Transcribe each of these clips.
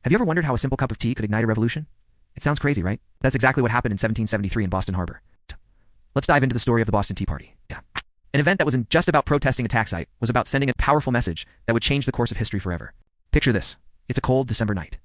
Have you ever wondered how a simple cup of tea could ignite a revolution? It sounds crazy, right? That's exactly what happened in 1773 in Boston Harbor. Let's dive into the story of the Boston Tea Party. An event that wasn't just about protesting a tax hike, was about sending a powerful message that would change the course of history forever. Picture this. It's a cold December night.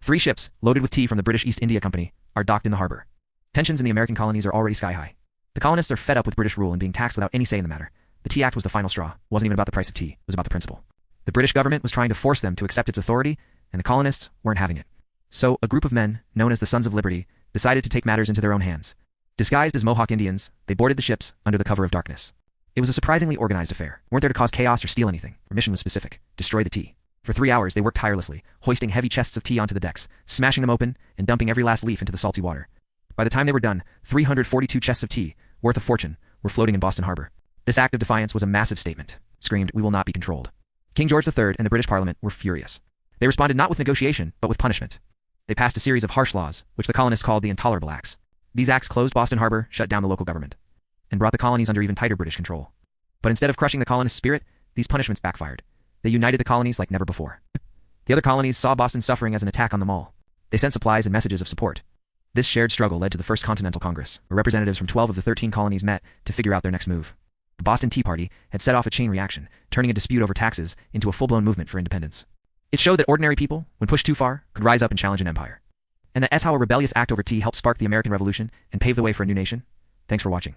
3 ships, loaded with tea from the British East India Company, are docked in the harbor. Tensions in the American colonies are already sky high. The colonists are fed up with British rule and being taxed without any say in the matter. The Tea Act was the final straw. It wasn't even about the price of tea. It was about the principle. The British government was trying to force them to accept its authority, and the colonists weren't having it. So, a group of men, known as the Sons of Liberty, decided to take matters into their own hands. Disguised as Mohawk Indians, they boarded the ships under the cover of darkness. It was a surprisingly organized affair. Weren't there to cause chaos or steal anything. Their mission was specific: destroy the tea. For 3 hours they worked tirelessly, hoisting heavy chests of tea onto the decks, smashing them open, and dumping every last leaf into the salty water. By the time they were done, 342 chests of tea, worth a fortune, were floating in Boston Harbor. This act of defiance was a massive statement. It screamed, "We will not be controlled." King George III and the British Parliament were furious. They responded not with negotiation, but with punishment. They passed a series of harsh laws, which the colonists called the Intolerable Acts. These acts closed Boston Harbor, shut down the local government, and brought the colonies under even tighter British control. But instead of crushing the colonist spirit, these punishments backfired. They united the colonies like never before. The other colonies saw Boston's suffering as an attack on them all. They sent supplies and messages of support. This shared struggle led to the First Continental Congress, where representatives from 12 of the 13 colonies met to figure out their next move. The Boston Tea Party had set off a chain reaction, turning a dispute over taxes into a full-blown movement for independence. It showed that ordinary people, when pushed too far, could rise up and challenge an empire. And that's how a rebellious act over tea helped spark the American Revolution and pave the way for a new nation. Thanks for watching.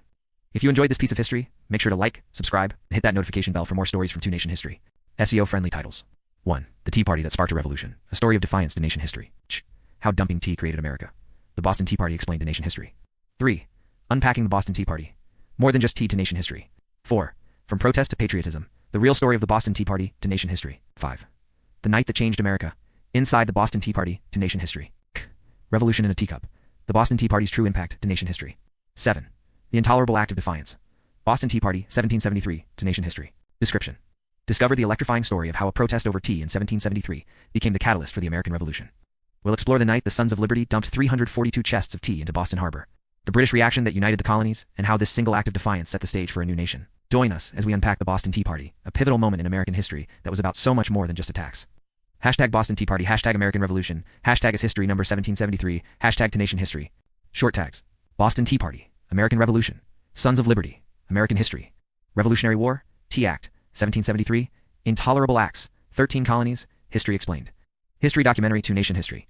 If you enjoyed this piece of history, make sure to like, subscribe, and hit that notification bell for more stories from Two Nation History. SEO-friendly titles. 1. The Tea Party that sparked a revolution. A story of defiance to nation history. How dumping tea created America. The Boston Tea Party explained to nation history. 3. Unpacking the Boston Tea Party. More than just tea to nation history. 4. From protest to patriotism. The real story of the Boston Tea Party to nation history. 5. The night that changed America. Inside the Boston Tea Party to nation history. Revolution in a teacup. The Boston Tea Party's true impact to nation history. 7. The Intolerable Act of Defiance. Boston Tea Party, 1773, to nation history. Description. Discover the electrifying story of how a protest over tea in 1773 became the catalyst for the American Revolution. We'll explore the night the Sons of Liberty dumped 342 chests of tea into Boston Harbor, the British reaction that united the colonies, and how this single act of defiance set the stage for a new nation. Join us as we unpack the Boston Tea Party, a pivotal moment in American history that was about so much more than just a tax. Hashtag Boston Tea Party, hashtag American Revolution, hashtag is history number 1773, hashtag to nation history. Short tags. Boston Tea Party, American Revolution, Sons of Liberty, American history, Revolutionary War, Tea Act, 1773, Intolerable Acts, 13 colonies, history explained. History documentary to nation history.